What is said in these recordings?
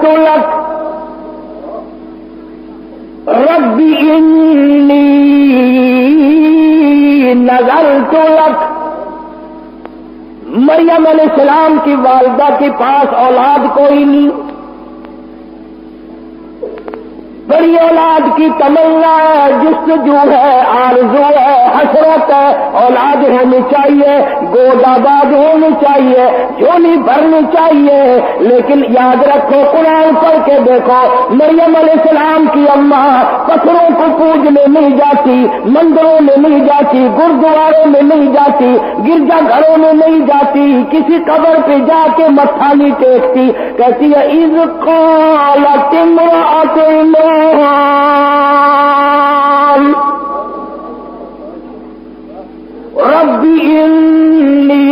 نذرت لك ربی انی نذرت لك. مریم علیہ السلام کی والدہ کے پاس اولاد کوئی نہیں، بڑی اولاد کی تمنا ہے، جستجو ہے، آرزو ہے، حسرت ہے، اولاد ہونی چاہیے، گود آباد ہونی چاہیے، جھولی بھرنی چاہیے. لیکن یاد رکھو، قرآن پڑھ کے دیکھو، مریم علیہ السلام کی اماں پتھروں کو پوجنے نہیں جاتی، مندروں میں نہیں جاتی، گردواروں میں نہیں جاتی، گرجا گھروں میں نہیں جاتی، کسی قبر پہ جا کے متھا نہیں ٹیکتی. کہتی ہے اذ قالت امرأۃ ربی انی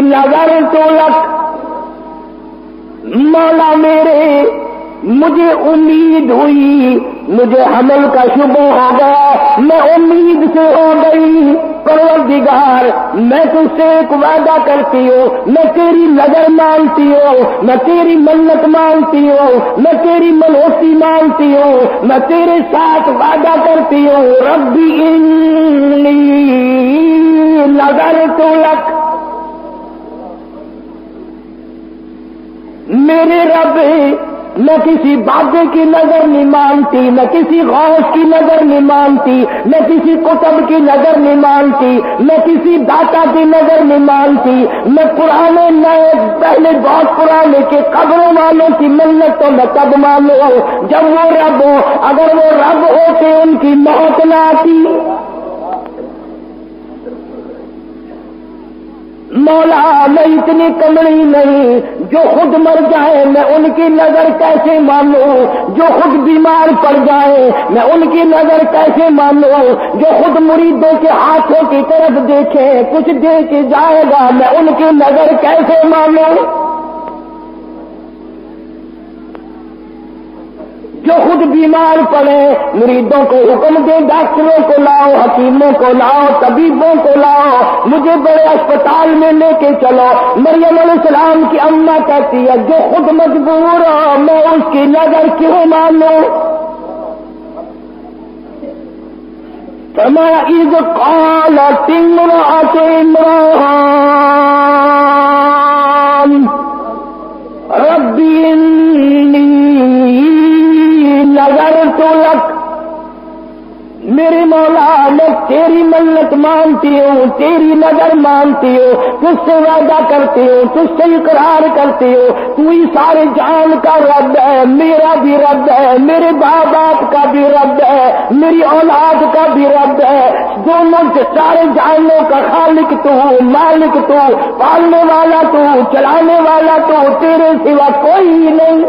نذرت لک. مولا میرے، مجھے امید ہوئی، مجھے حمل کا شبہ ہو گیا، میں امید سے ہو گئی. پروردگار، میں تجھ سے ایک وعدہ کرتی ہوں، میں تیری نظر مانتی ہوں، میں تیری منت مانتی ہوں، میں تیری منوسی مانتی ہوں، میں تیرے ساتھ وعدہ کرتی ہوں. ربی انی نذرت لک. میرے رب، میں کسی بادے کی نظر نہیں مانتی، میں کسی غوث کی نظر نہیں مانتی، میں کسی قطب کی نظر نہیں مانتی، میں کسی داتا کی نظر نہیں مانتی. میں پرانے نئے پہلے بہت پرانے کے قبروں والوں کی منت تو میں تب مانوں جب وہ رب ہو. اگر وہ رب ہوتے ان کی موت نہ آتی. مولا، میں اتنی کمڑی نہیں جو خود مر جائے میں ان کی نظر کیسے مانوں، جو خود بیمار پڑ جائے میں ان کی نظر کیسے مانوں، جو خود مریدوں کے ہاتھوں کی طرف دیکھے کچھ دے کے جائے گا میں ان کی نظر کیسے مانوں، جو خود بیمار پڑے مریدوں کو حکم دے ڈاکٹروں کو لاؤ، حکیموں کو لاؤ، طبیبوں کو لاؤ، مجھے بڑے اسپتال میں لے کے چلو. مریم علیہ السلام کی اماں کہتی ہے جو خود مجبور ہو میں اس کی نظر کیوں مانوں. فرمایا اذ قالت امرأۃ عمران ربی انی نذرت لک. میرے مولا، میں تیری منت مانتی ہوں، تیری نظر مانتی ہوں، تجھ سے وعدہ کرتی ہوں، تجھ سے اقرار کرتی ہوں. تو ہی سارے جان کا رب ہے، میرا بھی رب ہے، میرے باپ باپ کا بھی رب ہے، میری اولاد کا بھی رب ہے. دونوں سے سارے جانوں کا خالق تو، مالک تو، پالنے والا تو، چلانے والا تو، تیرے سوا کوئی نہیں.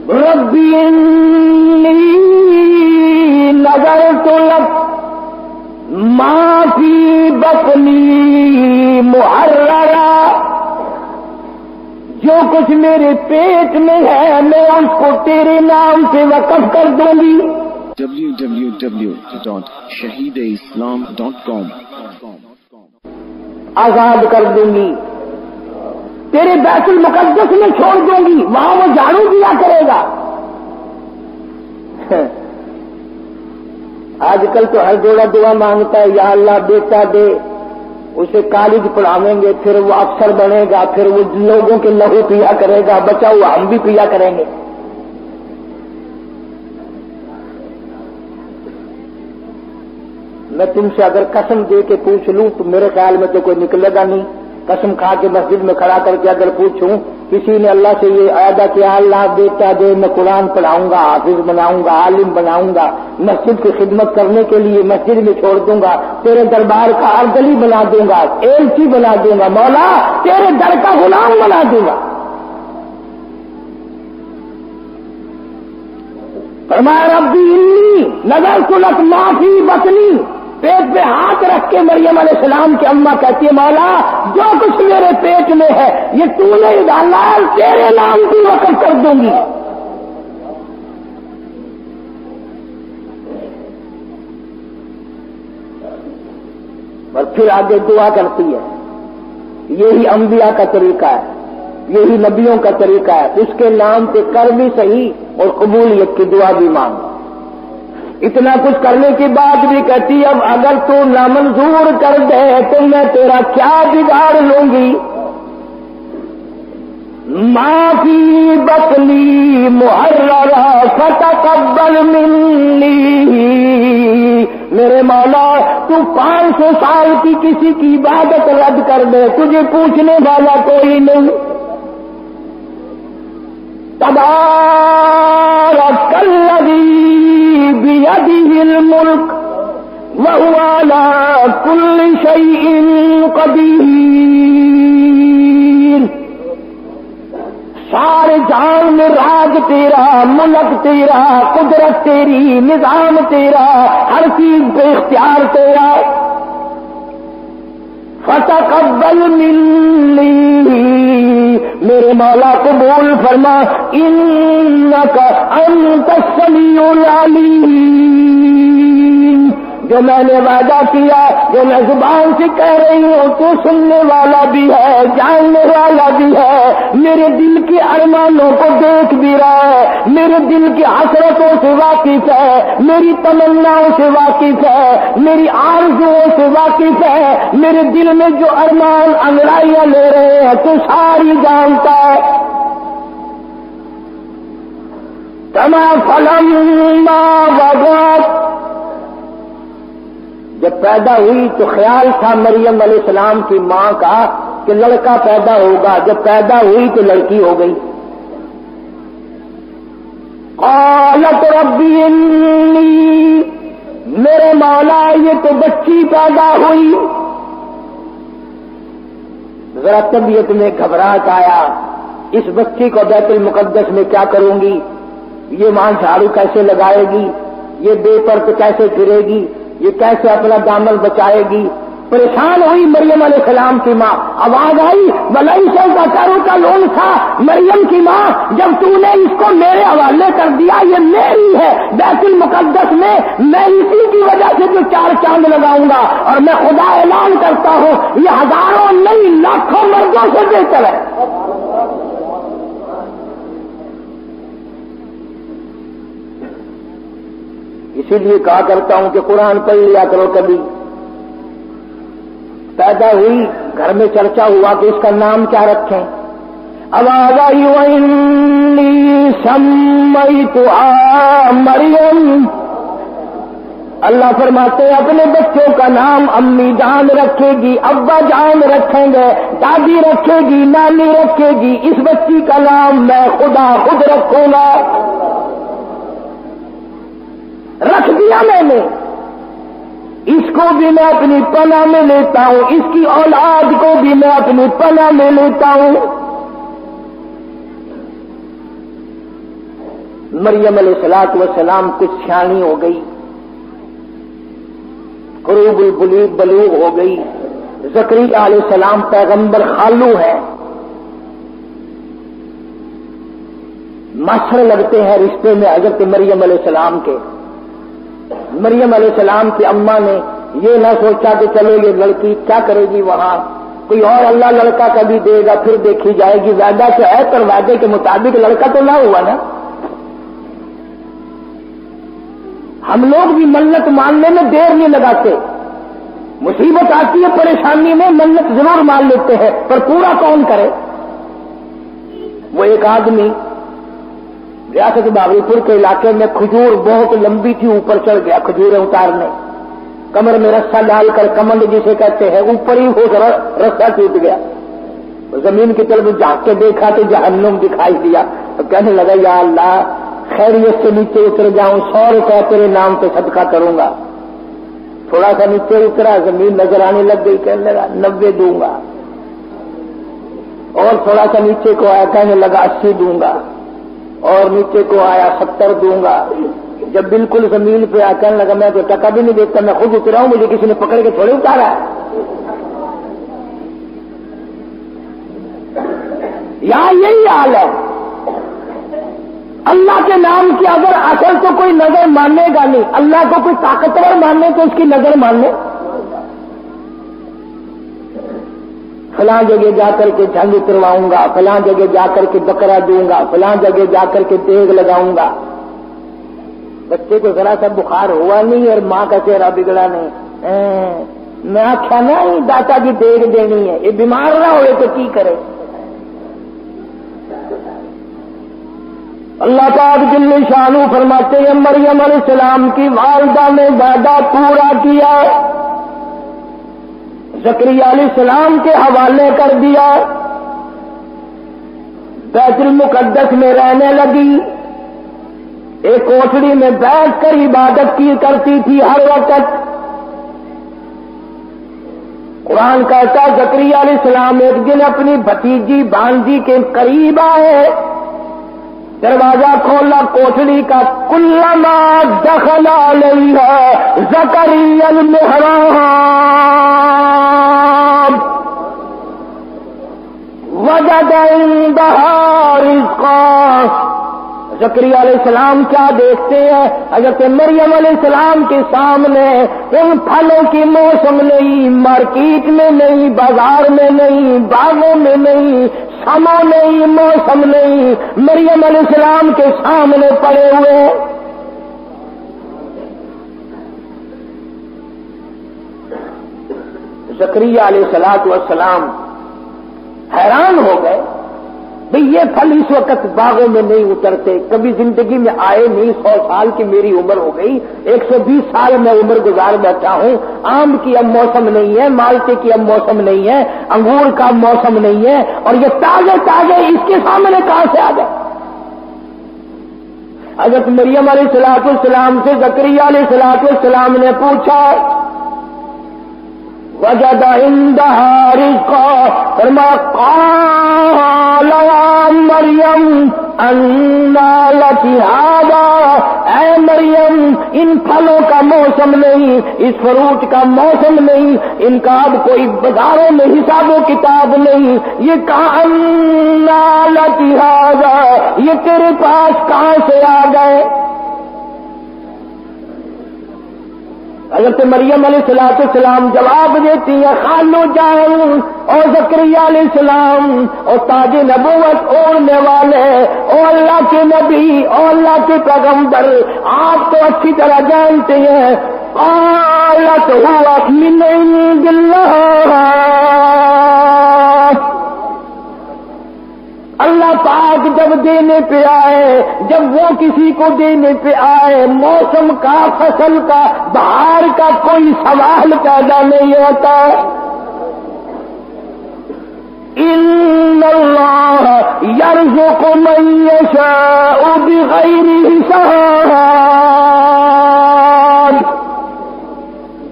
ربی انی نذرت لک ما فی بطنی محررا. جو کچھ میرے پیٹ میں ہے میں اس کو تیرے نام سے وقف کر دوں گی. www.shahideislam.com آزاد کر دوں گی، تیرے بیت المقدس میں چھوڑ دوں گی، وہاں وہ جھاڑو دیا کرے گا. آج کل تو ہر جوڑا دعا مانگتا ہے یا اللہ بیٹا دے، اسے کالج پڑھاویں گے، پھر وہ افسر بنے گا، پھر وہ لوگوں کے لہو پیا کرے گا، بچا ہوا ہم بھی پیا کریں گے. میں تم سے اگر قسم دے کے پوچھ لوں تو میرے خیال میں تو کوئی نکلے گا نہیں. قسم کھا کے مسجد میں کھڑا کر کے اگر پوچھوں کسی نے اللہ سے یہ وعدہ کیا اللہ بیٹا دے میں قرآن پڑھاؤں گا، حافظ بناؤں گا، عالم بناؤں گا، مسجد کی خدمت کرنے کے لیے مسجد میں چھوڑ دوں گا، تیرے دربار کا ارگلی بنا دوں گا، ایلچی بنا دوں گا، مولا تیرے در کا غلام بنا دوں گا. فرمایا ربی انی نذرت لک ما فی بطنی. پیٹ پہ ہاتھ رکھ کے مریم علیہ السلام کی اماں کہتی ہے مولا جو کچھ میرے پیٹ میں ہے یہ تو نے ڈالا، تیرے نام کی وقف کر دوں گی. اور پھر آگے دعا کرتی ہے یہی انبیاء کا طریقہ ہے، یہی نبیوں کا طریقہ ہے، اس کے نام پہ کر بھی صحیح اور قبولیت کی دعا بھی مانگ۔ اتنا کچھ کرنے کے بعد بھی کہتی اب اگر تو نامنظور کر دے تو میں تیرا کیا بگاڑ لوں گی؟ معافی بطلی محررہ فتقبل منی، میرے مولا تو 500 سال کی کسی کی عبادت رد کر دے، تجھے پوچھنے والا کوئی نہیں۔ تبارک الذی بیدہ الملک وہو علی کل شیء قدیر، سارے جہان میں راج تیرا، ملک تیرا، قدرت تیری، نظام تیرا، ہر چیز پہ اختیار تیرا۔ فتقبل منی، میرے مولا قبول فرما، انک انت السمیع العلیم، جو میں نے وعدہ کیا، جو میں زبان سے کہہ رہی ہوں، تو سننے والا بھی ہے، جاننے والا بھی ہے، میرے دل کے ارمانوں کو دیکھ بھی رہا ہے، میرے دل کی حسرتوں سے واقف ہے، میری تمناؤں سے واقف ہے، میری آرزوؤں سے واقف ہے، میرے دل میں جو ارمان انگڑائیاں لے رہے ہیں تو ساری جانتا ہے۔ کما فلما وضعت، جب پیدا ہوئی تو خیال تھا مریم علیہ السلام کی ماں کا کہ لڑکا پیدا ہوگا، جب پیدا ہوئی تو لڑکی ہو گئی۔ قالت ربی انی، میرے مولا یہ تو بچی پیدا ہوئی۔ ذرا طبیعت میں گھبراہٹ آیا، اس بچی کو بیت المقدس میں کیا کروں گی، یہ ماں جھاڑو کیسے لگائے گی، یہ بے پرد کیسے پھرے گی، یہ کیسے اپنا دامن بچائے گی؟ پریشان ہوئی مریم علیہ السلام کی ماں۔ آواز آئی ولیس الذکر کالانثی، مریم کی ماں جب تو نے اس کو میرے حوالے کر دیا، یہ میری ہے، بیت المقدس میں میں اسی کی وجہ سے جو 4 چاند لگاؤں گا، اور میں خدا اعلان کرتا ہوں یہ ہزاروں نہیں لاکھوں مردوں سے بہتر ہے۔ اسی لیے کہا کرتا ہوں کہ قرآن پڑھ لیا کرو کبھی۔ پیدا ہوئی، گھر میں چرچا ہوا کہ اس کا نام کیا رکھیں۔ آواز آئی وَإِنِّي سَمَّيْتُهَا مریم، اللہ فرماتے ہیں اپنے بچوں کا نام امی جان رکھے گی، ابا جان رکھیں گے، دادی رکھے گی، نانی رکھے گی، اس بچی کا نام میں خدا خود رکھوں گا۔ رکھ دیا میں نے، اس کو بھی میں اپنی پناہ میں لیتا ہوں، اس کی اولاد کو بھی میں اپنی پناہ میں لیتا ہوں۔ مریم علیہ السلام کچھ سیانی ہو گئی، قروب البلوغ ہو گئی۔ زکریا علیہ السلام پیغمبر خالو ہے، ماسٹر لگتے ہیں رشتے میں حضرت مریم علیہ السلام کے۔ مریم علیہ السلام کی اماں نے یہ نہ سوچا کہ چلو یہ لڑکی کیا کرے گی وہاں، کوئی اور اللہ لڑکا کبھی دے گا پھر دیکھی جائے گی، وعدہ تو ہے پر وعدے کے مطابق لڑکا تو نہ ہوا نا۔ ہم لوگ بھی منت ماننے میں دیر نہیں لگاتے، مصیبت آتی ہے پریشانی میں منت ضرور مان لیتے ہیں، پر پورا کون کرے؟ وہ ایک آدمی ریاست باغی پور کے علاقے میں کھجور بہت لمبی تھی، اوپر چڑھ گیا کھجوریں اتارنے، کمر میں رسہ ڈال کر کمند جسے کہتے ہیں اوپر ہی ہو کر رسہ ٹوٹ گیا، زمین کی طرف جھانک کے دیکھا تو جہنم دکھائی دیا، تو کہنے لگا یا اللہ خیریت سے نیچے اتر جاؤں، 100 روپے تیرے نام پہ صدقہ کروں گا۔ تھوڑا سا نیچے اترا، زمین نظر آنے لگ گئی، کہنے لگا 90 دوں گا، اور تھوڑا سا نیچے کو آیا، کہنے لگا 80 دوں گا، اور نیچے کو آیا 70 دوں گا۔ جب بالکل زمین پہ آ کہنے لگا میں تو ٹکا بھی نہیں دیتا، میں خود اترا ہوں، مجھے کسی نے پکڑ کے تھوڑے اتارا ہے۔ یہاں یہی حال ہے، اللہ کے نام کی اگر اصل تو کوئی نظر ماننے گا نہیں، اللہ کو کوئی طاقتور ماننے تو اس کی نظر ماننے۔ فلاں جگہ جا کر کے جھنگ اترواؤں گا، فلاں جگہ جا کر کے بکرا دوں گا، فلاں جگہ جا کر کے دیگ لگاؤں گا. بچے کو ذرا سا بخار ہوا نہیں اور ماں کا چہرہ بگڑا نہیں. میں آخیا نا داتا جی دیگ دینی ہے، یہ بیمار نہ ہوئے تو کی کرے. اللہ پاک جل شانہ فرماتے ہیں مریم علیہ السلام کی والدہ نے وعدہ پورا کیا، زکریا علیہ السلام کے حوالے کر دیا، بیت المقدس میں رہنے لگی، ایک کوٹڑی میں بیٹھ کر عبادت کی کرتی تھی ہر وقت. قرآن کہتا زکریا علیہ السلام ایک دن اپنی بھتیجی بانجی کے قریب آئے، دروازہ کھولا کوٹڑی کا. کلما دخل علیہا زکریا المحراب وجد عندہا رزقا. زکریا علیہ السلام کیا دیکھتے ہیں؟ حضرت مریم علیہ السلام کے سامنے ان پھلوں کی موسم نہیں، مارکیٹ میں نہیں، بازار میں نہیں، باغوں میں نہیں، سما نہیں، موسم نہیں، مریم علیہ السلام کے سامنے پڑے ہوئے. زکریا علیہ السلام حیران ہو گئے، بھئی یہ پھل اس وقت باغوں میں نہیں اترتے، کبھی زندگی میں آئے نہیں. 100 سال کی میری عمر ہو گئی، 120 سال میں عمر گزار بیٹھا ہوں. آم کی اب موسم نہیں ہے، مالٹے کی اب موسم نہیں ہے، انگور کا موسم نہیں ہے، اور یہ تازے تازے اس کے سامنے کہاں سے آ گئے؟ حضرت مریم علیہ السلام سے زکریا علیہ السلام نے پوچھا، وجد عندها رزقا، فرمایا قال يا مریم انا لك هذا، اے مریم ان پھلوں کا موسم نہیں، اس فروٹ کا موسم نہیں، ان کا اب کوئی بازاروں میں حساب و کتاب نہیں، یہ کہاں انا لك هذا، یہ تیرے پاس کہاں سے آ گئے؟ حضرت مریم علیہ السلام جواب دیتی ہیں، خالو جان اور زکریا علیہ السلام اور تاج نبوت اوڑھنے والے اور اللہ کے نبی اور اللہ کے پیغمبر، آپ تو اچھی طرح جانتے ہیں. قالت هو من عند اللہ، اللہ پاک جب دینے پہ آئے، جب وہ کسی کو دینے پہ آئے، موسم کا، فصل کا، بہار کا کوئی سوال پیدا نہیں ہوتا. ان اللہ یرزق من یشاء بغیر حساب،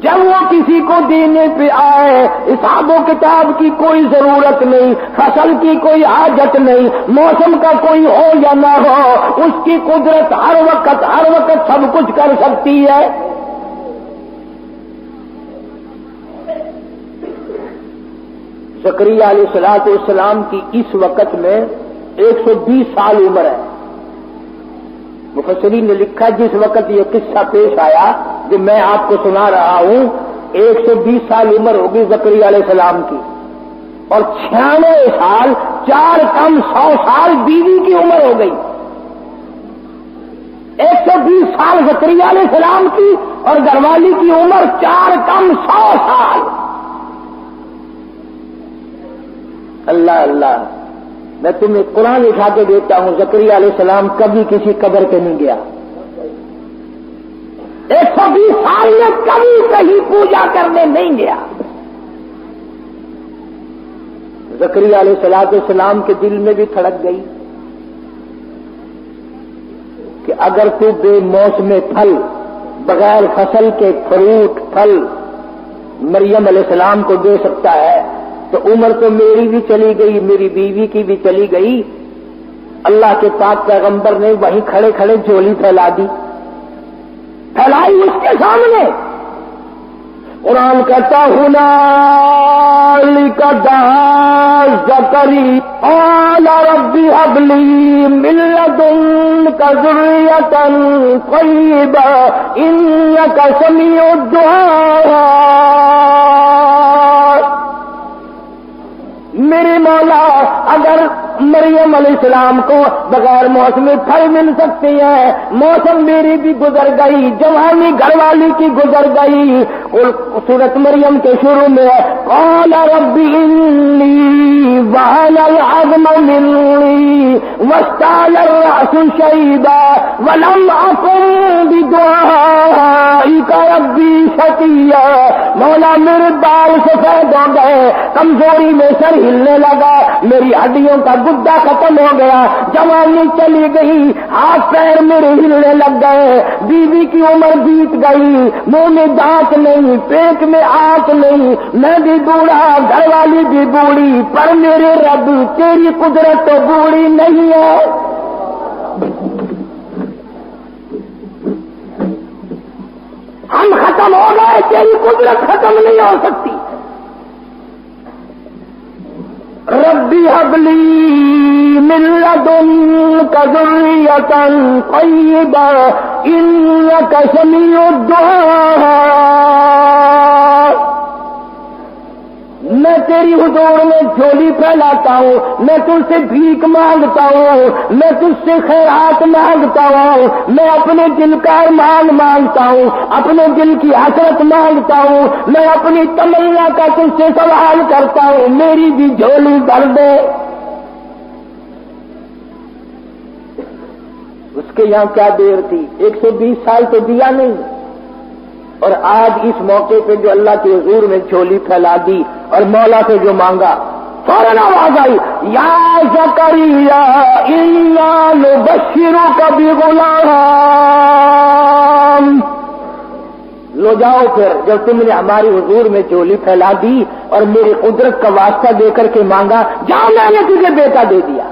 جب وہ کسی کو دینے پہ آئے حساب و کتاب کی کوئی ضرورت نہیں، فصل کی کوئی حاجت نہیں، موسم کا کوئی ہو یا نہ ہو، اس کی قدرت ہر وقت سب کچھ کر سکتی ہے. زکریا علیہ السلام کی اس وقت میں 120 سال عمر ہے. مفسرین نے لکھا جس وقت یہ قصہ پیش آیا جو میں آپ کو سنا رہا ہوں، 120 سال عمر ہوگی زکریا علیہ السلام کی، اور 96 سال 4 کم 100 سال بیوی کی عمر ہو گئی. 120 سال زکریا علیہ السلام کی اور گھر والی کی عمر 4 کم 100 سال. اللہ اللہ، میں تمہیں قرآن اٹھا کے دیتا ہوں، زکریا علیہ السلام کبھی کسی قبر پہ نہیں گیا. 120 سال میں کبھی کہیں پوجا کرنے نہیں گیا. زکریا علیہ السلام کے دل میں بھی تھڑک گئی کہ اگر تو بے موسم پھل، بغیر فصل کے فروٹ پھل مریم علیہ السلام کو دے سکتا ہے تو عمر تو میری بھی چلی گئی، میری بیوی کی بھی چلی گئی. اللہ کے پاک پیغمبر نے وہیں کھڑے کھڑے جھولی پھیلا دی، پھیلائی اس کے سامنے. قرآن کہتا ہنالک دعا زکریا قال رب هب لي من لدنك ذرية طيبة إنك سميع الدعاء. میرے مولا اگر مریم علیہ السلام کو بغیر موسمی پھل مل سکتے ہیں، موسم میری بھی گزر گئی، جوانی گھر والی کی گزر گئی۔ سورۃ مریم کے شروع میں قال رب انی وهن العظم منی واشتعل الرأس شیبا ولم اکن بدعائک ربی شقیا۔ مولا میرے بال سفید ہو گئے، کمزوری میں سر ہلنے لگا، میری ہڈیوں کا گدا ختم ہو گیا، جوانی چلی گئی، ہاتھ پیر میرے ہلنے لگ گئے، بیوی کی عمر بیت گئی، منہ میں دانت نہیں، پیٹ میں آنکھ نہیں، میں بھی بوڑھا، گھر والی بھی بوڑھی، پر میرے رب تیری قدرت تو بوڑھی نہیں ہے۔ ہم ختم ہو گئے، تیری قدرت ختم نہیں ہو سکتی۔ ربی هب لی من لدنک ذریۃ طیبہ انک سمیع الدعاء۔ میں تیری حضور میں جھولی پھیلاتا ہوں، میں تجھ سے بھیک مانگتا ہوں، میں تجھ سے خیرات مانگتا ہوں، میں اپنے دل کا ارمان مانگتا ہوں، اپنے دل کی حسرت مانگتا ہوں، میں اپنی تمنا کا تجھ سے سوال کرتا ہوں، میری بھی جھولی بھر دے۔ اس کے یہاں کیا دیر تھی، 120 سال تو دیا نہیں، اور آج اس موقع پہ جو اللہ کے حضور میں جھولی پھیلا دی اور مولا سے جو مانگا، فوراً آواز آئی یا زکریا انا نبشرک بغلام۔ لو جاؤ پھر، جب تم نے ہماری حضور میں جھولی پھیلا دی اور میری قدرت کا واسطہ دے کر کے مانگا، جاؤ میں نے تجھے بیٹا دے دیا،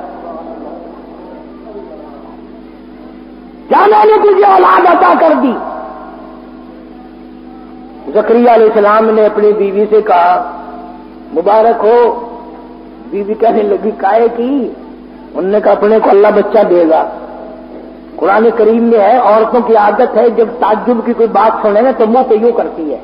جاؤ میں نے تجھے اولاد عطا کر دی۔ زکریا علیہ السلام نے اپنی بیوی سے کہا مبارک ہو۔ بیوی کہنے لگی کائے کی؟ انہوں نے کہا اپنے کو اللہ بچہ دے گا۔ قرآن کریم میں ہے عورتوں کی عادت ہے جب تعجب کی کوئی بات سنے نا تو منہ پہ یوں کرتی ہے،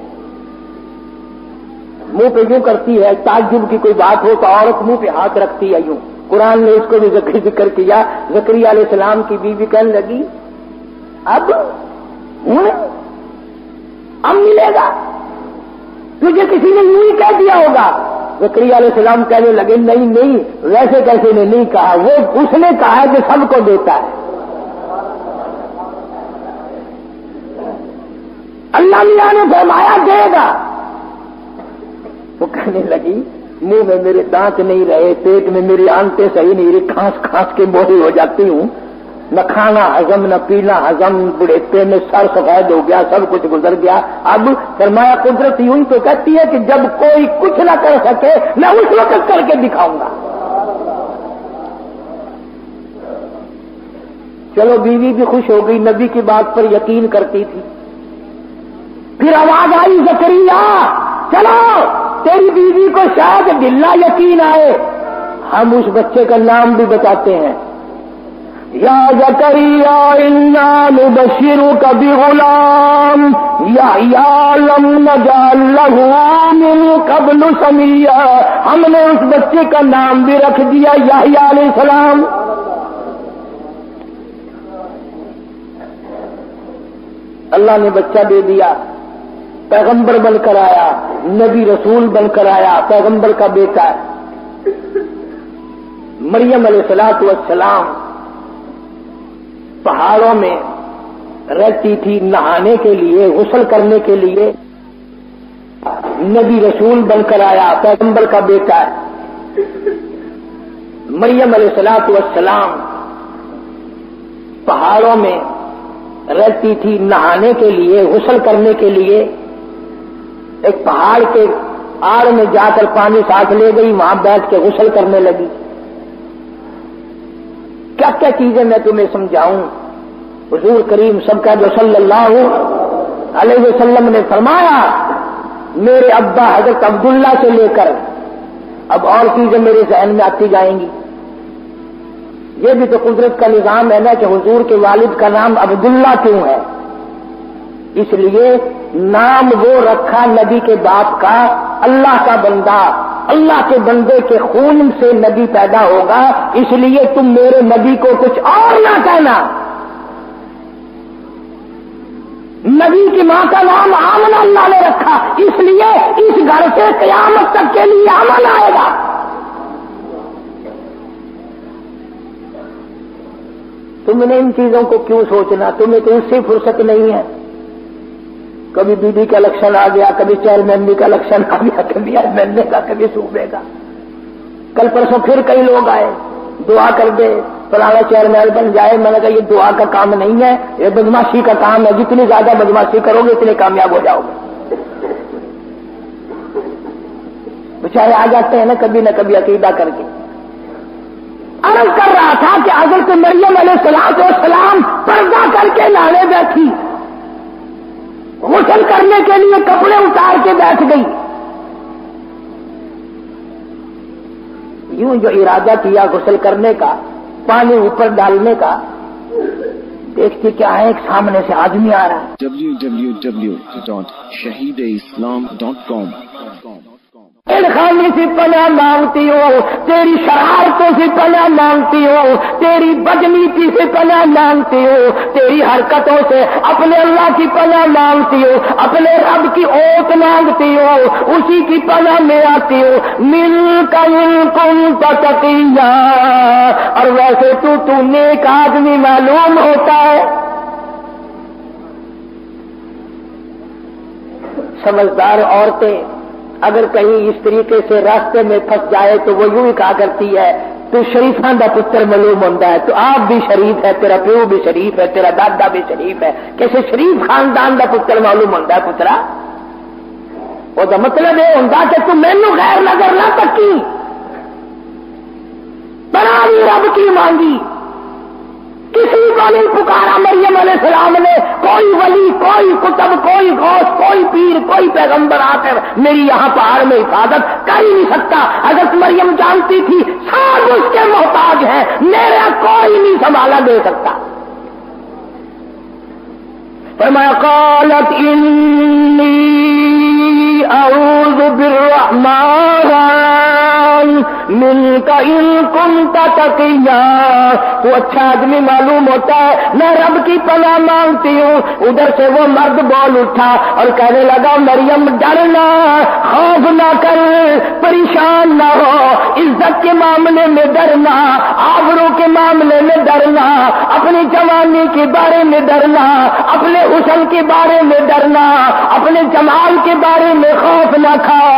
منہ پہ یوں کرتی ہے، تعجب کی کوئی بات ہو تو عورت منہ پہ ہاتھ رکھتی ہے یوں۔ قرآن نے اس کو بھی ذکر کیا۔ زکریا علیہ السلام کی بیوی کہنے لگی اب ملے گا، تجھے کسی نے یوں ہی کہہ دیا ہوگا۔ زکریا علیہ السلام کہنے لگے نہیں، ویسے کیسے نے نہیں کہا، وہ اس نے کہا ہے جو سب کو دیتا ہے۔ اللہ میاں نے فرمایا دے گا۔ وہ کہنے لگی منہ میں میرے دانت نہیں رہے، پیٹ میں میری آنتیں صحیح نہیں رہی، کھانس کے موہی ہو جاتی ہوں، نہ کھانا ہزم نہ پینا ہزم، بڑھیپے میں سر سفید ہو گیا، سب کچھ گزر گیا۔ اب فرمایا قدرت یوں ہی تو کہتی ہے کہ جب کوئی کچھ نہ کر سکے میں اس وقت کر کے دکھاؤں گا۔ چلو بیوی بھی خوش ہو گئی، نبی کی بات پر یقین کرتی تھی۔ پھر آواز آئی زکریا چلو تیری بیوی کو شاید ڈھلا یقین آئے، ہم اس بچے کا نام بھی بتاتے ہیں۔ یا زکریا انا نبشرک بغلام یحییٰ لم نجعل لہ من قبل سمیہ۔ ہم نے اس بچے کا نام بھی رکھ دیا یحییٰ علیہ السلام۔ اللہ نے بچہ دے دیا، پیغمبر بن کر آیا، نبی رسول بن کر آیا، پیغمبر کا بیٹا ہے۔ مریم علیہ السلام پہاڑوں میں رہتی تھی نہانے کے لیے، غسل کرنے کے لیے، نبی رسول بن کر آیا، پیغمبر کا بیٹا ہے۔ مریم علیہ السلام پہاڑوں میں رہتی تھی نہانے کے لیے، غسل کرنے کے لیے، ایک پہاڑ کے آڑ میں جا کر پانی ساتھ لے گئی، وہاں بیٹھ کے غسل کرنے لگی۔ کیا کیا چیزیں میں تمہیں سمجھاؤں۔ حضور کریم سب کا جو صلی اللہ علیہ وسلم نے فرمایا، میرے ابا حضرت عبداللہ سے لے کر اب اور چیزیں میرے ذہن میں آتی جائیں گی۔ یہ بھی تو قدرت کا نظام ہے نا کہ حضور کے والد کا نام عبداللہ کیوں ہے؟ اس لیے نام وہ رکھا نبی کے باپ کا، اللہ کا بندہ اللہ کے بندے کے خون سے نبی پیدا ہوگا، اس لیے تم میرے نبی کو کچھ اور نہ کہنا۔ نبی کی ماں کا نام آمنہ اللہ نے رکھا، اس لیے اس گھر سے قیامت تک کے لیے امن آئے گا۔ تم نے ان چیزوں کو کیوں سوچنا؟ تمہیں تو اس سے فرصت نہیں ہے۔ کبھی بی بی کا الیکشن آ گیا، کبھی چیئرمین کا الیکشن آ گیا، کبھی ایم ایل اے کا، کبھی صوبے کا۔ کل پرسوں پھر کئی لوگ آئے، دعا کر دے فلانا چیئرمین بن جائے۔ میں نے کہا یہ دعا کا کام نہیں ہے، یہ بدماشی کا کام ہے۔ جتنی زیادہ بدماشی کرو گے اتنے کامیاب ہو جاؤ گے۔ بیچارے آ جاتے ہیں نا کبھی نہ کبھی عقیدہ کر کے۔ عرض کر رہا تھا کہ حضرت مریم علیہ السلام پردہ کر کے نہانے بیٹھی، غسل کرنے کے لیے کپڑے اتار کے بیٹھ گئی۔ یوں جو ارادہ کیا غسل کرنے کا، پانی اوپر ڈالنے کا، دیکھتی کیا ہے، ایک سامنے سے آدمی آ رہا ہے۔ www.shahideislam.com خامی سے پناہ مانگتی ہوں، تیری شرارتوں سے پناہ مانگتی ہوں، تیری بدنیتی سے پناہ مانگتی ہوں، تیری حرکتوں سے اپنے اللہ کی پناہ مانگتی ہوں، اپنے رب کی اوت مانگتی ہوں، اسی کی پناہ میں آتی ہوں۔ مل کنتم تقیا، اور ویسے تو نیک آدمی معلوم ہوتا ہے۔ سمجھدار عورتیں اگر کہیں اس طریقے سے راستے میں پھنس جائے تو وہ یوں ہی کہا کرتی ہے تو شریفاں دا پتر معلوم ہوتا ہے، تو آپ بھی شریف ہے، تیرا پیو بھی شریف ہے، تیرا دادا بھی شریف ہے، کیسے شریف خاندان دا پتر معلوم ہوتا ہے پترا؟ وہ دا مطلب یہ ہوتا کہ تم مینوں غیر نظر نہ تکی، بڑی رب کی مانگی، کسی کو نہیں پکارا مریم علیہ السلام نے، کوئی ولی، کوئی کتب، کوئی غوث، کوئی پیر، کوئی پیغمبر آ کر میری یہاں پہاڑ میں حفاظت کر ہی نہیں سکتا۔ حضرت مریم جانتی تھی سب اس کے محتاج ہیں، میرا کوئی نہیں سنبھالا دے سکتا۔ فرمایا قالت انی اعوذ بالرحمن منک ان کنت تقیا، تو اچھا آدمی معلوم ہوتا ہے، میں رب کی پناہ مانگتی ہوں۔ ادھر سے وہ مرد بول اٹھا اور کہنے لگا مریم ڈرنا، خوف نہ کر، پریشان نہ ہو، عزت کے معاملے میں ڈرنا، آبرو کے معاملے میں ڈرنا، اپنی جوانی کے بارے میں ڈرنا، اپنے حسن کے بارے میں ڈرنا، اپنے جمال کے بارے میں خوف نہ کھاؤ۔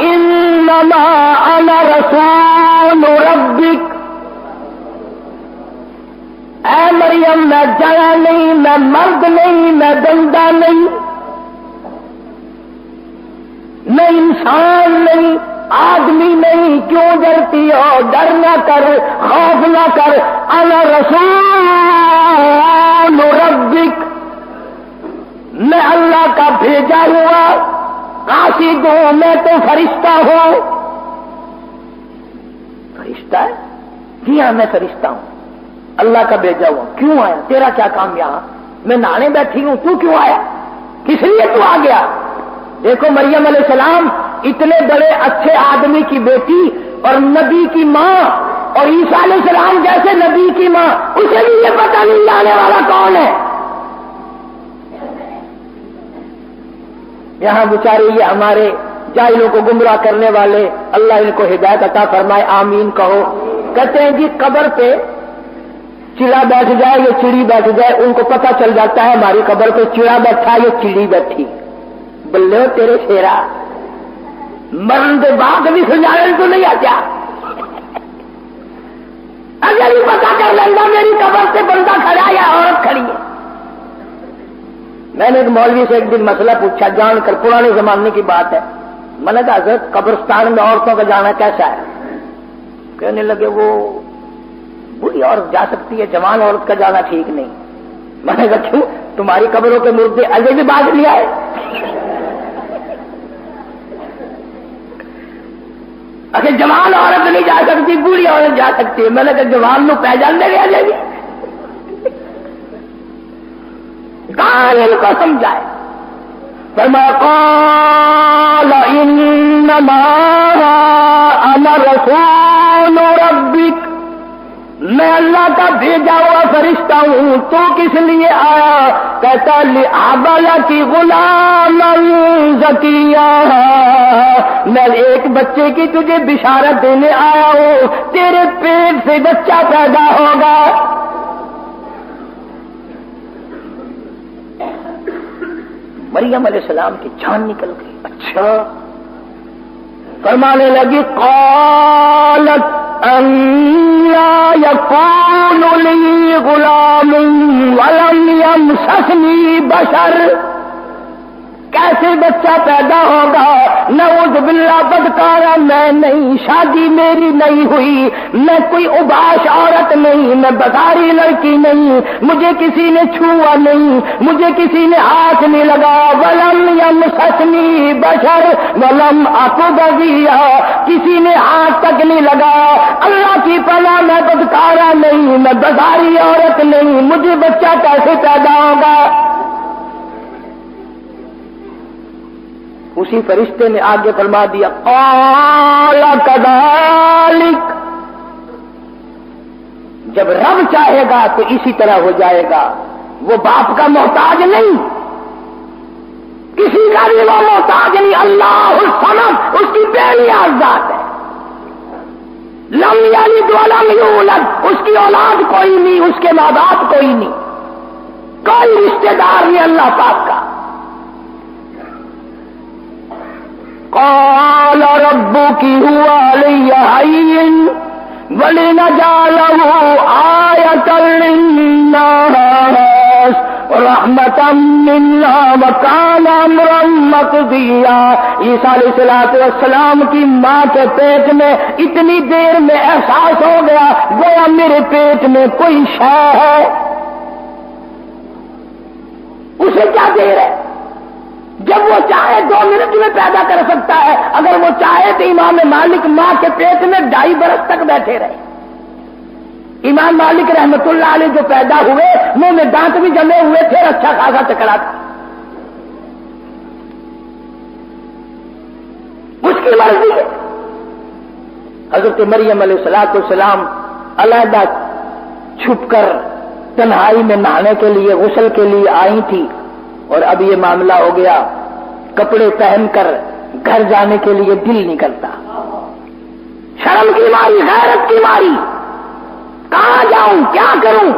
انما انا رسول ربک، اے مریم میں جیا نہیں، میں مرد نہیں، میں بندہ نہیں، میں انسان نہیں، آدمی نہیں، کیوں ڈرتی ہو؟ ڈر نہ کر، خوف نہ کر، انا رسول ربک، میں اللہ کا بھیجا ہوا قاصد ہوں، میں تو فرشتہ ہوں۔ فرشتہ ہے؟ جی ہاں میں فرشتہ ہوں، اللہ کا بھیجا ہوا۔ کیوں آیا؟ تیرا کیا کام یہاں؟ میں نہانے بیٹھی ہوں، تو کیوں آیا؟ کس لیے تو آ گیا؟ دیکھو مریم علیہ السلام اتنے بڑے اچھے آدمی کی بیٹی اور نبی کی ماں، اور عیسیٰ علیہ السلام جیسے نبی کی ماں، اسے بھی یہ پتہ نہیں لانے والا کون ہے۔ یہاں بیچارے یہ ہمارے جاہلوں کو گمراہ کرنے والے، اللہ ان کو ہدایت عطا فرمائے، آمین کہو۔ کہتے ہیں جی قبر پہ چڑا بیٹھ جائے یا چڑی بیٹھ جائے، ان کو پتہ چل جاتا ہے ہماری قبر پہ چڑا بیٹھا یا چڑی بیٹھی۔ بلے تیرے شیرا، مرن کے بعد بھی سجانے تو نہیں آتا، اگر ہی پتہ کر لینا میری قبر سے بندہ کھڑا یا عورت کھڑی ہے۔ میں نے ایک مولوی سے ایک دن مسئلہ پوچھا، جان کر، پرانے زمانے کی بات ہے۔ میں نے کہا حضرت قبرستان میں عورتوں کا جانا کیسا ہے؟ کہنے لگے وہ بوڑھی عورت جا سکتی ہے، جوان عورت کا جانا ٹھیک نہیں۔ میں نے کہا کیوں؟ تمہاری قبروں کے مردے اجے بھی باز نہیں آئے؟ اگر جوان عورت نہیں جا سکتی، بوڑھی عورت جا سکتی ہے۔ میں نے کہا جوان نو پہ جانے لے جائے گی، کہاں ان کو سمجھائے؟ فرمایا قال انما انا رسول ربک، میں اللہ کا بھیجا ہوا فرشتہ ہوں، تو کس لیے آیا؟ کہتا لِأَعْبَلَكِ غُلَامًا زَكِيًّا، میں ایک بچے کی تجھے بشارت دینے آیا ہوں، تیرے پیٹ سے بچہ پیدا ہوگا۔ مریم علیہ السلام کی جان نکل گئی۔ اچھا، فرمانے لگی قالت أَنَّىٰ يَكُونُ لِي غُلَامٌ وَلَمْ يَمْسَسْنِي بَشَرٌ، کیسے بچہ پیدا ہوگا؟ نعوذ باللہ، بدکارا میں نہیں، شادی میری نہیں ہوئی، میں کوئی اباش عورت نہیں، میں بداری لڑکی نہیں، مجھے کسی نے چھوا نہیں، مجھے کسی نے ہاتھ نہیں لگا۔ وَلَمْ يَمْسَسْنِي بَشَرٌ وَلَمْ أَكُ بَغِيًّا، کسی نے ہاتھ تک نہیں لگا۔ اللہ کی پناہ، میں بدکارا نہیں، میں بداری عورت نہیں، مجھے بچہ کیسے پیدا ہوگا؟ اسی فرشتے نے آگے فرما دیا قال كذلك، جب رب چاہے گا تو اسی طرح ہو جائے گا۔ وہ باپ کا محتاج نہیں، کسی کا بھی وہ محتاج نہیں، اللہ الصمد اس کی بے نیاز ذات ہے۔ لم یلد ولم یولد، اس کی اولاد کوئی نہیں، اس کے ماں باپ کوئی نہیں، کوئی رشتہ دار نہیں اللہ پاک کا۔ قال ربك هو علي هين ولنجعله آية للناس رحمة منا وكان أمرا مقضيا۔ عیسیٰ علیہ السلام کی ماں کے پیٹ میں اتنی دیر میں احساس ہو گیا گویا میرے پیٹ میں کوئی شے ہے۔ اسے کیا دیر ہے؟ جب وہ چاہے 2 منٹ میں پیدا کر سکتا ہے، اگر وہ چاہے تو امام مالک ماں کے پیٹ میں 2.5 برس تک بیٹھے رہے۔ امام مالک رحمت اللہ علیہ جو پیدا ہوئے، منہ میں دانت بھی جمے ہوئے تھے، اچھا خاصا چکڑا تھا۔ اس کی مرضی ہے۔ حضرت مریم علیہ السلام علیحدہ چھپ کر تنہائی میں نہانے کے لیے، غسل کے لیے آئی تھی، اور اب یہ معاملہ ہو گیا، کپڑے پہن کر گھر جانے کے لیے دل نہیں کرتا، شرم کی ماری، غیرت کی ماری، کہاں جاؤں، کیا کروں؟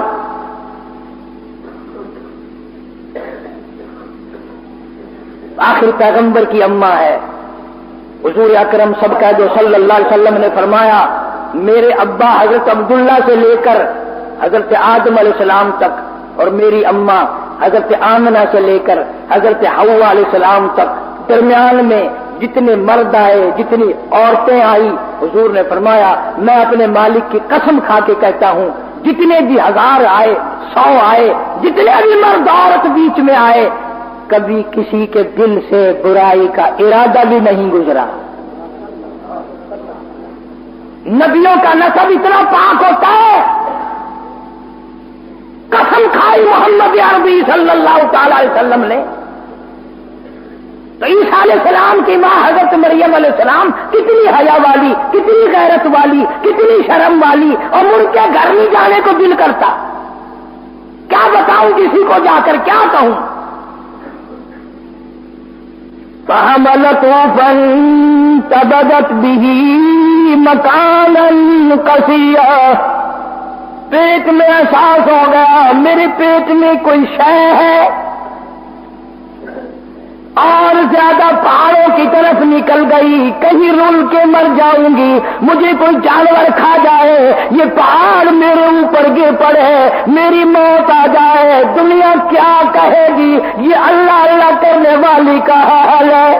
آخر پیغمبر کی اماں ہے، حضور اکرم سب کا جو صلی اللہ علیہ وسلم نے فرمایا میرے ابا حضرت عبداللہ سے لے کر حضرت آدم علیہ السلام تک، اور میری اماں حضرت آمنہ سے لے کر حضرت حوا علیہ السلام تک، درمیان میں جتنے مرد آئے، جتنی عورتیں آئی، حضور نے فرمایا میں اپنے مالک کی قسم کھا کے کہتا ہوں جتنے بھی 1000 آئے، 100 آئے، جتنے بھی مرد عورت بیچ میں آئے، کبھی کسی کے دل سے برائی کا ارادہ بھی نہیں گزرا۔ نبیوں کا نسب اتنا پاک ہوتا ہے، قسم کھائی محمد عربی صلی اللہ تعالی علیہ وسلم نے۔ تو عیسیٰ علیہ السلام کی ماں حضرت مریم علیہ السلام کتنی حیا والی، کتنی غیرت والی، کتنی شرم والی، اور ان کے گھر نہیں جانے کو دل کرتا۔ کیا بتاؤں کسی کو جا کر، کیا کہوں؟ فَحَمَلَتْهُ فَانْتَبَذَتْ بِهِ مَكَانًا قَصِيًّا، پیٹ میں احساس ہو گیا میرے پیٹ میں کوئی شے ہے، اور زیادہ پہاڑوں کی طرف نکل گئی، کہیں رول کے مر جاؤں گی، مجھے کوئی جانور کھا جائے، یہ پہاڑ میرے اوپر گر پڑے، میری موت آ جائے، دنیا کیا کہے گی؟ یہ اللہ اللہ کرنے والی کا حال ہے۔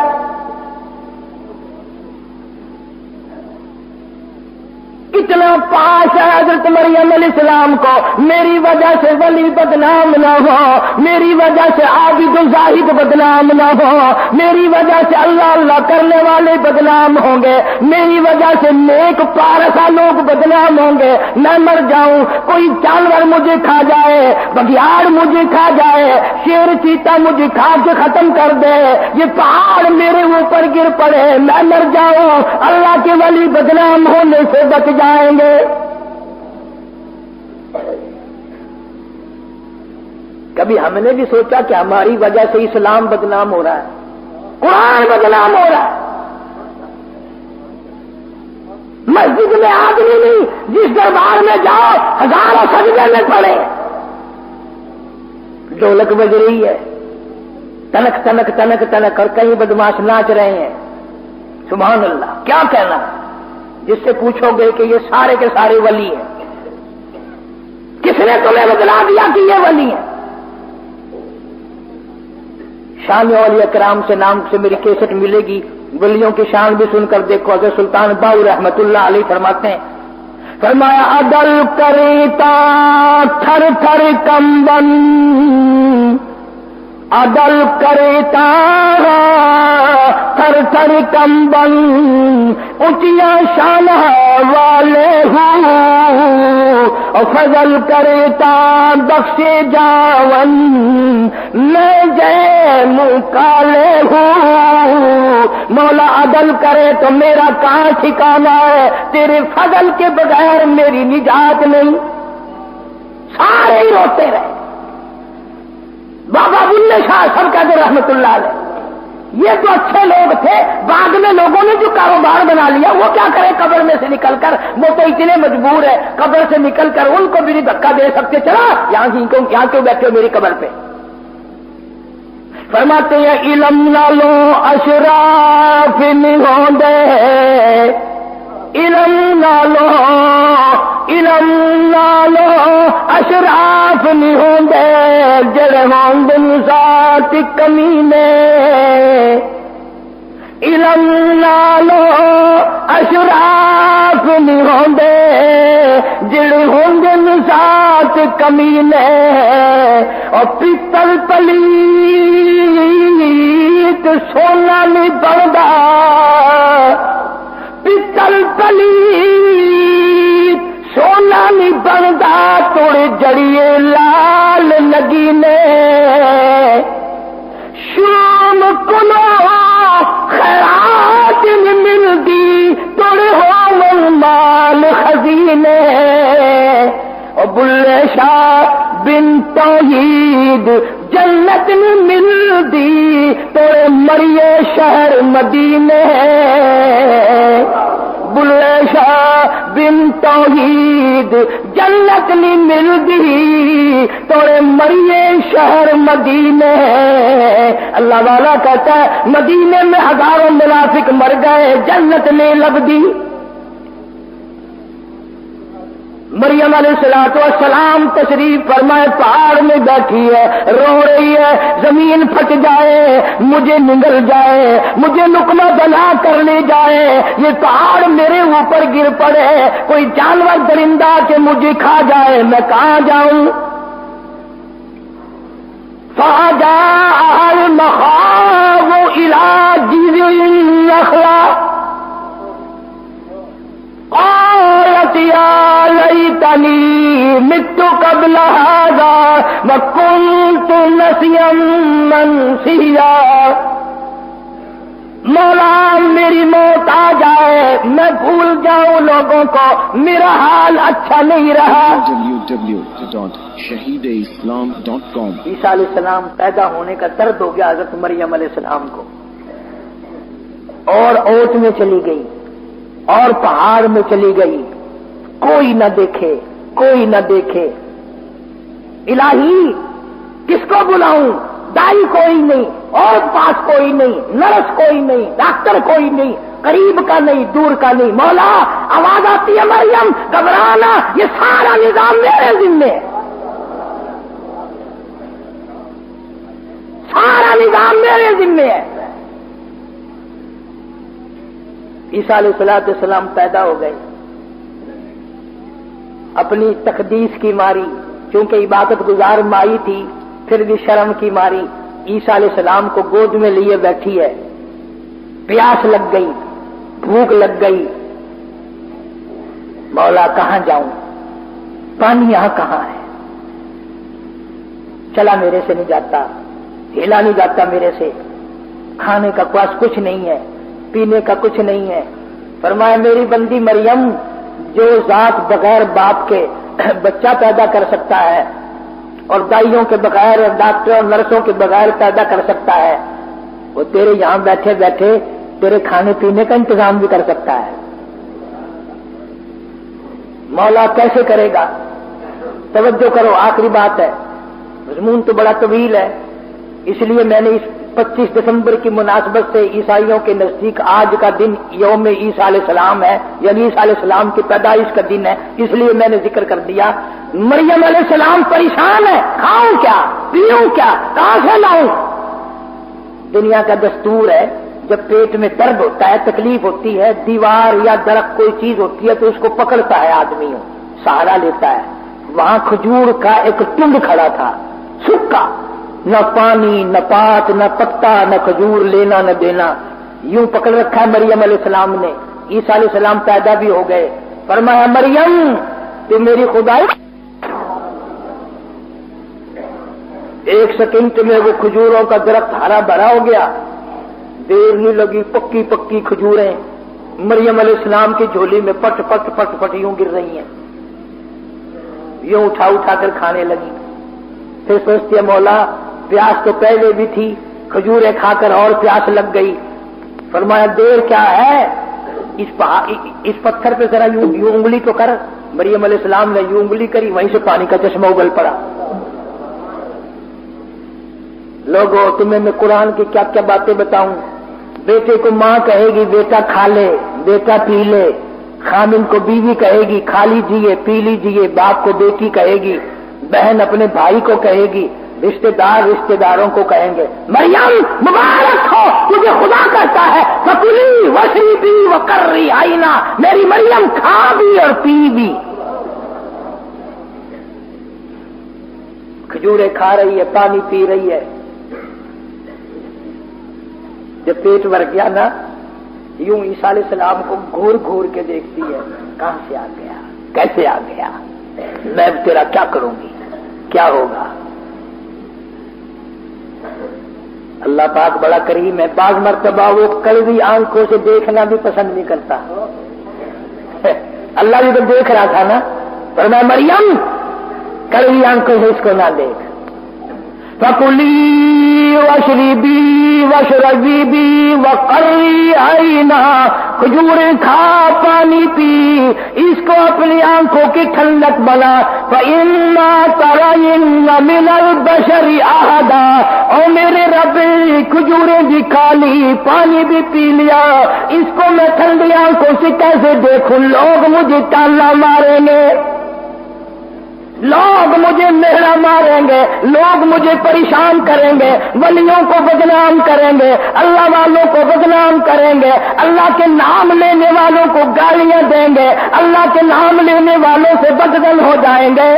اتنا پاس ہے حضرت مریم علیہ السلام کو، میری وجہ سے ولی بدنام نہ ہو، میری وجہ سے عابد و زاہد بدنام نہ ہو، میری وجہ سے اللہ اللہ کرنے والے بدنام ہوں گے، میری وجہ سے نیک پارسا لوگ بدنام ہوں گے، میں مر جاؤں، کوئی جانور مجھے کھا جائے، بگیاڑ مجھے کھا جائے، شیر چیتا مجھے کھا کے ختم کر دے، یہ پہاڑ میرے اوپر گر پڑے، میں مر جاؤں، اللہ کے ولی بدنام ہونے سے بچ جائیں گے۔ کبھی ہم نے بھی سوچا کہ ہماری وجہ سے اسلام بدنام ہو رہا ہے، قرآن بدنام ہو رہا ہے؟ مسجد میں آدمی نہیں، جس دربار میں جاؤ ہزاروں سجدے میں پڑے، ڈھولک بج رہی ہے، تنک تنک تنک تنک، اور کئی بدماش ناچ رہے ہیں، سبحان اللہ۔ کیا کہنا جس سے پوچھو گے کہ یہ سارے کے سارے ولی ہیں، کس نے تمہیں بتلا دیا کہ یہ ولی ہیں؟ شان اولیاء کرام سے نام سے میری کیسٹ ملے گی، ولیوں کی شان بھی سن کر دیکھو۔ حضرت سلطان باؤ رحمت اللہ علیہ فرماتے ہیں، فرمایا عدل کریتا تھر تھر کمبن، عدل کریتا تھر تھر کمبن، اونچیاں شان والے ہوں، اور فضل کریتا بخشے جاون، میں جے منہ کالے ہوں۔ مولا عدل کرے تو میرا کہاں ٹھکانا ہے، تیرے فضل کے بغیر میری نجات نہیں۔ سارے ہی روتے رہے، بابا بلے شاہ سب کہتے رحمت اللہ علیہ، یہ تو اچھے لوگ تھے، بعد میں لوگوں نے جو کاروبار بنا لیا وہ کیا کرے قبر میں سے نکل کر، وہ تو اتنے مجبور ہے قبر سے نکل کر ان کو بھی نہیں دھکا دے سکتے، چلا یہاں کیوں بیٹھے ہو میری قبر پہ۔ فرماتے ہیں علم نہ لو اشراف نہیں ہوں دے، علم نہ لو، علم نہ لو اشراف نہیں ہوں دے، جڑے ہوں دن ذات کمینے، علم نہ لو اشراف نہیں ہوں دے، جڑے ہوں دن ذات کمینے، اور پیتل پلیت سونا نہیں بندا، پیتل پلیت سونا نہیں بندا، توڑے جڑیے لال نگینے، شام کنو خیرات نہیں ملدی، توڑے ہو مال خزینے، اور بلے شاہ بن توحید جنت نہیں ملدی، توڑے مریے شہر مدینے، بلے شاہ بن توحید جنت نہیں ملدی، توڑے مریے شہر مدینے۔ اللہ والا کہتا ہے مدینے میں ہزاروں منافق مر گئے، جنت نہیں لبدی۔ مریم علیہ السلام تشریف فرمائے، پہاڑ میں بیٹھی ہے، رو رہی ہے، زمین پھٹ جائے، مجھے نگل جائے، مجھے لقمہ بنا کر لے جائے، یہ پہاڑ میرے اوپر گر پڑے، کوئی جانور درندہ کے مجھے کھا جائے، میں کہاں جاؤں؟ فَجَاءَ الْمَخَاضُ إِلَىٰ جِذْعِ النَّخْلَةِ قالت یا لیتنی مت قبل هذا وکنت نسیا منسیا، مولا میری موت آ جائے، میں بھول جاؤں لوگوں کو، میرا حال اچھا نہیں رہا۔ www.shahideislam.com عیسیٰ علیہ السلام پیدا ہونے کا درد ہو گیا حضرت مریم علیہ السلام کو، اور اوٹ میں چلی گئی اور پہاڑ میں چلی گئی، کوئی نہ دیکھے، کوئی نہ دیکھے، الہی کس کو بلاؤں؟ دائی کوئی نہیں، اور پاس کوئی نہیں، نرس کوئی نہیں، ڈاکٹر کوئی نہیں، قریب کا نہیں، دور کا نہیں، مولا آواز آتی ہے مریم گھبرانا، یہ سارا نظام میرے ذمے ہے، سارا نظام میرے ذمے ہے۔ عیسیٰ علیہ السلام پیدا ہو گئے، اپنی تقدیس کی ماری، چونکہ عبادت گزار مائی تھی، پھر بھی شرم کی ماری عیسیٰ علیہ السلام کو گود میں لیے بیٹھی ہے. پیاس لگ گئی، بھوک لگ گئی. مولا کہاں جاؤں، پانی یہاں کہاں ہے؟ چلا میرے سے نہیں جاتا، ہلا نہیں جاتا میرے سے. کھانے کا پاس کچھ نہیں ہے، پینے کا کچھ نہیں ہے. فرمایا میری بندی مریم، جو ذات بغیر باپ کے بچہ پیدا کر سکتا ہے اور دائیوں کے بغیر اور ڈاکٹر اور نرسوں کے بغیر پیدا کر سکتا ہے، وہ تیرے یہاں بیٹھے بیٹھے تیرے کھانے پینے کا انتظام بھی کر سکتا ہے. مولا کیسے کرے گا؟ توجہ کرو، آخری بات ہے، مضمون تو بڑا طویل ہے، اس لیے میں نے اس 25 دسمبر کی مناسبت سے عیسائیوں کے نزدیک آج کا دن یوم عیسیٰ علیہ السلام ہے، یعنی عیسیٰ علیہ السلام کی پیدائش کا دن ہے، اس لیے میں نے ذکر کر دیا. مریم علیہ السلام پریشان ہے، کھاؤں کیا، پیوں کیا، کہاں سے لاؤں؟ دنیا کا دستور ہے، جب پیٹ میں درد ہوتا ہے، تکلیف ہوتی ہے، دیوار یا درخت کوئی چیز ہوتی ہے تو اس کو پکڑتا ہے آدمی، سہارا لیتا ہے. وہاں کھجور کا ایک ٹنڈ کھڑا تھا، سکا، نہ پانی نہ پات نہ پتا نہ کھجور لینا نہ دینا، یوں پکڑ رکھا ہے مریم علیہ السلام نے. عیسیٰ علیہ السلام پیدا بھی ہو گئے. فرمایا مریم تو میری خدائی، ایک سیکنڈ میں وہ کھجوروں کا درخت ہرا بھرا ہو گیا. دیر نہیں لگی، پکی پکی کھجوریں مریم علیہ السلام کی جھولی میں پٹ پٹ پٹ پٹ یوں گر رہی ہیں، یوں اٹھا اٹھا کر کھانے لگی. پھر سوچتی ہے مولا پیاس تو پہلے بھی تھی، کھجوریں کھا کر اور پیاس لگ گئی. فرمایا دیر کیا ہے، اس پتھر پہ ذرا یوں انگلی تو کر. مریم علیہ السلام نے یوں انگلی کری، وہیں سے پانی کا چشمہ اگل پڑا. لوگوں تمہیں میں قرآن کی کیا کیا باتیں بتاؤں. بیٹے کو ماں کہے گی بیٹا کھا لے، بیٹا پی لے. خامن کو بیوی کہے گی کھا لیجیے پی لیجیے. باپ کو بیٹی کہے گی، بہن اپنے بھائی کو کہے گی، رشتہ دار رشتہ داروں کو کہیں گے مریم مبارک ہو تجھے خدا کہتا ہے فکلی وشربی وقرری عینا، میری مریم کھا بھی اور پی بھی. کھجوریں کھا رہی ہے، پانی پی رہی ہے. جب پیٹ بھر گیا نا، یوں عیسیٰ علیہ السلام کو گھور گھور کے دیکھتی ہے، کہاں سے آ گیا، کیسے آ گیا، میں تیرا کیا کروں گی، کیا ہوگا. اللہ پاک بڑا کریم ہے، بعض مرتبہ وہ کڑوی آنکھوں سے دیکھنا بھی پسند نہیں کرتا. اللہ بھی تو دیکھ رہا تھا نا، پر میں مریم کڑوی آنکھوں سے اس کو نہ دیکھ. فَكُلِي وَاشْرِبِي وَاشْرَبِي وَقَرِّي عَيْنًا، کھجوریں کھا پانی پی، اس کو اپنی آنکھوں کی ٹھنڈک بنا. فَإِمَّا تَرَيِنَّ مِنَ الْبَشَرِ أَحَدًا، اور میرے رب کھجوریں بھی کھا لی پانی بھی پی لیا، اس کو میں ٹھنڈی آنکھوں سے کیسے دیکھوں؟ لوگ مجھے تانا ماریں گے، لوگ مجھے میرا ماریں گے، لوگ مجھے پریشان کریں گے، ولیوں کو بدنام کریں گے، اللہ والوں کو بدنام کریں گے، اللہ کے نام لینے والوں کو گالیاں دیں گے، اللہ کے نام لینے والوں سے بدگل ہو جائیں گے.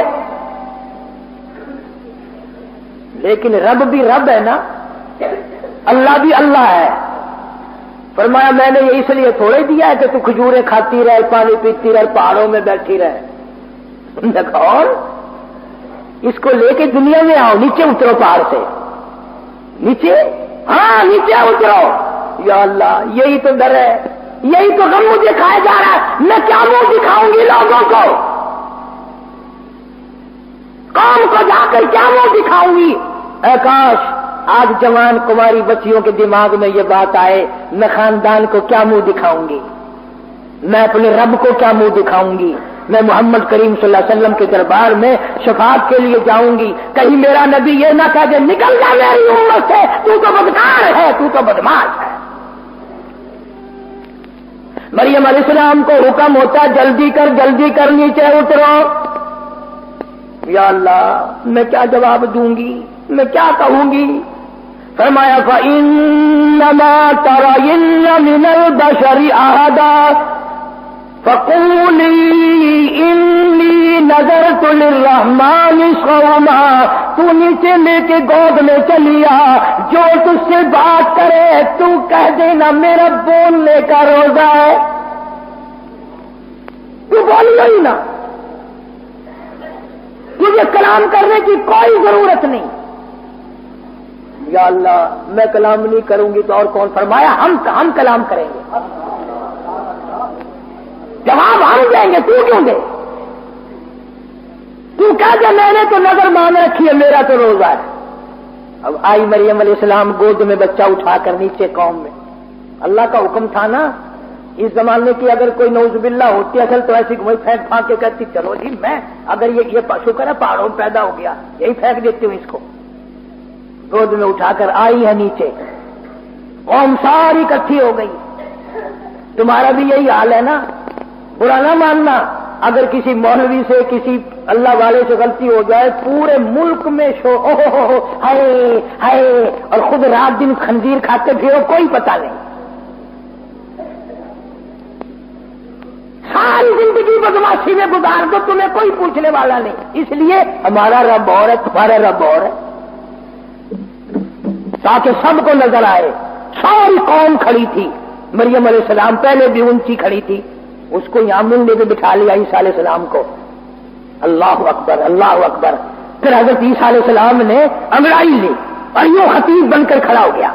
لیکن رب بھی رب ہے نا، اللہ بھی اللہ ہے. فرمایا میں نے یہ اس لیے تھوڑے دیا ہے کہ تو کھجوریں کھاتی رہے، پانی پیتی رہے، پہاڑوں میں بیٹھی رہے. اور اس کو لے کے دنیا میں آؤ، نیچے اترو پہاڑ سے، نیچے، ہاں نیچے اترو. یا اللہ یہی تو ڈر ہے، یہی تو غم مجھے کھایا جا رہا ہے. میں کیا منہ دکھاؤں گی لوگوں کو، قوم کو جا کر کیا منہ دکھاؤں گی. اے کاش آج جوان کماری بچیوں کے دماغ میں یہ بات آئے، میں خاندان کو کیا منہ دکھاؤں گی، میں اپنے رب کو کیا منہ دکھاؤں گی. میں محمد کریم صلی اللہ علیہ وسلم کے دربار میں شفاعت کے لیے جاؤں گی، کہیں میرا نبی یہ نہ کہہ دے نکل جا میری امت سے، تو تو بدکار ہے، تو تو بدماش ہے. مریم علیہ السلام کو حکم ہوتا جلدی کر نیچے اترو. یا اللہ میں کیا جواب دوں گی، میں کیا کہوں گی. فرمایا فَإِنَّمَا تَرَيِنَّ مِنَ الْبَشَرِ أَحَدًا فَقُولِي إِنِّي نظرت للرحمن صوما، تو نیچے لے کے گود میں چلیا، جو تجھ سے بات کرے تو کہہ دینا میرا بولنے کا روزہ ہے، تو بولیو ہی نہ، تجھے کلام کرنے کی کوئی ضرورت نہیں۔ یا اللہ میں کلام نہیں کروں گی تو اور کون؟ فرمایا ہم کلام کریں گے، جواب ہم دیں گے، تو کیوں دے؟ تو کہہ دے میں نے تو نظر مان رکھی ہے، میرا تو روزہ ہے۔ اب آئی مریم علیہ السلام گود میں بچہ اٹھا کر نیچے قوم میں، اللہ کا حکم تھا نا، اس زمانے کی اگر کوئی نعوذ باللہ ہوتی اصل تو ایسی وہی پھینک پھانک کے کہتی چلو جی میں اگر یہ شکر ہے پہاڑوں میں پیدا ہو گیا یہی پھینک دیتی ہوں اس کو۔ گود میں اٹھا کر آئی ہے نیچے، قوم ساری اکٹھی ہو گئی۔ تمہارا بھی یہی حال ہے نا، برا نہ ماننا، اگر کسی مولوی سے کسی اللہ والے سے غلطی ہو جائے پورے ملک میں ہائے ہائے، اور خود رات دن خنزیر کھاتے پھرو، کوئی پتہ نہیں، ساری زندگی بدماشی میں گزار دو، تمہیں کوئی پوچھنے والا نہیں۔ اس لیے ہمارا رب اور ہے، تمہارا رب اور ہے، تاکہ سب کو نظر آئے۔ ساری قوم کھڑی تھی، مریم علیہ السلام پہلے بھی اونچی کھڑی تھی، اس کو یہاں ملنے پہ بٹھا لیا عیسیٰ علیہ السلام کو۔ اللہ اکبر اللہ اکبر۔ پھر حضرت عیسیٰ علیہ السلام نے انگڑائی لی اور یوں خطیب بن کر کھڑا ہو گیا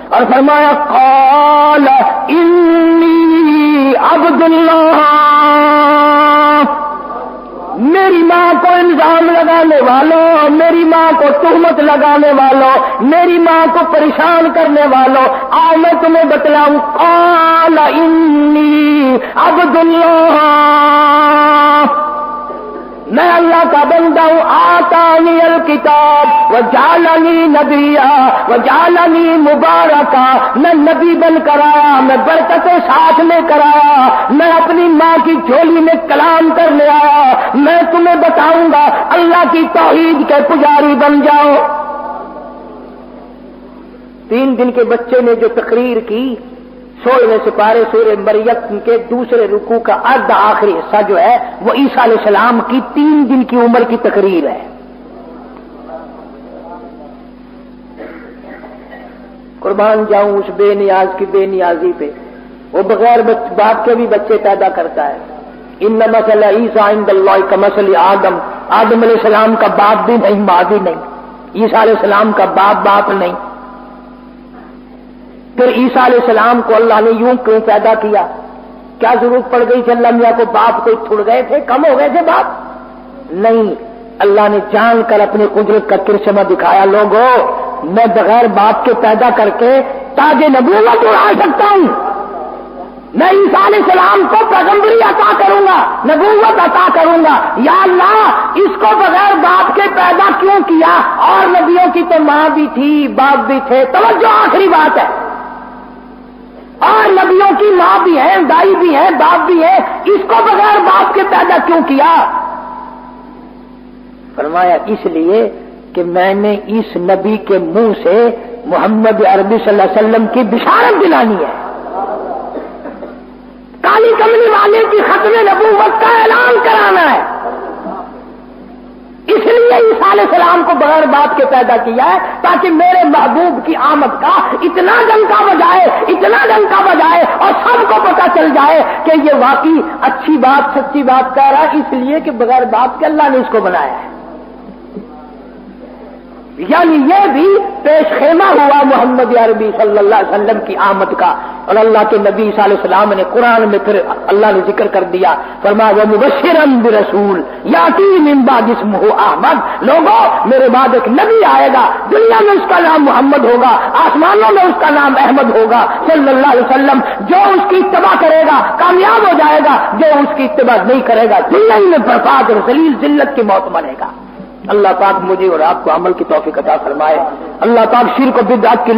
اور فرمایا قال انی عبد اللہ، میری ماں کو الزام لگانے والوں، میری ماں کو تہمت لگانے والوں، میری ماں کو پریشان کرنے والوں، آؤ میں تمہیں بتلاؤں، قال انی عبد اللہ، میں اللہ کا بندہ ہوں، آتانی الکتاب وجعلنی نبیا وجعلنی مبارکا، میں نبی بن کر آیا، میں برکتیں ساتھ لے کر آیا، میں اپنی ماں کی جھولی میں کلام کرنے آیا، میں تمہیں بتاؤں گا اللہ کی توحید کے پجاری بن جاؤ۔ 3 دن کے بچے نے جو تقریر کی، 16ویں سپارے سورہ مریم کے دوسرے رکوع کا آدھا آخری حصہ جو ہے وہ عیسیٰ علیہ السلام کی 3 دن کی عمر کی تقریر ہے۔ قربان جاؤں اس بے نیاز کی بے نیازی پہ، وہ بغیر باپ کے بھی بچے پیدا کرتا ہے۔ ان مثل عیسیٰ عند اللہ کمثل آدم، آدم علیہ السلام کا باپ بھی نہیں ماں بھی نہیں، عیسیٰ علیہ السلام کا باپ نہیں۔ پھر عیسیٰ علیہ السلام کو اللہ نے یوں کیوں پیدا کیا؟ کیا ضرورت پڑ گئی تھی اللہ میاں کو؟ باپ کوئی تھڑ گئے تھے، کم ہو گئے تھے باپ؟ نہیں، اللہ نے جان کر اپنی قدرت کا کرشمہ دکھایا، لوگوں میں بغیر باپ کے پیدا کر کے تاج نبوت اڑا سکتا ہوں، میں عیسیٰ علیہ السلام کو پیغمبری عطا کروں گا، نبوت عطا کروں گا۔ یا اللہ اس کو بغیر باپ کے پیدا کیوں کیا؟ اور نبیوں کی تو ماں بھی تھی باپ بھی تھے، توجہ آخری بات ہے، اور نبیوں کی ماں بھی ہے دائی بھی ہے باپ بھی ہے، اس کو بغیر باپ کے پیدا کیوں کیا؟ فرمایا اس لیے کہ میں نے اس نبی کے منہ سے محمد عربی صلی اللہ علیہ وسلم کی بشارت دلانی ہے، کالی کملی والے کی ختم نبوت کا اعلان کرانا ہے، اس لیے عیسیٰ علیہ السلام کو بغیر باپ کے پیدا کیا ہے تاکہ میرے محبوب کی آمد کا اتنا ڈنکا بجائے اور سب کو پتہ چل جائے کہ یہ واقعی اچھی بات سچی بات کہہ رہا ہے، اس لیے کہ بغیر باپ کے اللہ نے اس کو بنایا ہے۔ یعنی یہ بھی پیش خیمہ ہوا محمد عربی صلی اللہ علیہ وسلم کی آمد کا، اور اللہ کے نبی صلی اللہ علیہ وسلم نے قرآن میں پھر اللہ نے ذکر کر دیا، فرمایا وَمُبَشِّرًا بِرَسُولٍ یَأْتِی مِن بَعْدِہ اسْمُہُ احمد، لوگوں میرے بعد ایک نبی آئے گا، دنیا میں اس کا نام محمد ہوگا، آسمانوں میں اس کا نام احمد ہوگا صلی اللہ علیہ وسلم، جو اس کی اتباع کرے گا کامیاب ہو جائے گا، جو اس کی اتباع نہیں کرے گا دنیا ہی میں برباد اور ذلیل ذلت کی موت مرے گا۔ اللہ پاک مجھے اور آپ کو عمل کی توفیق عطا فرمائے، اللہ پاک شرک و بدعت کی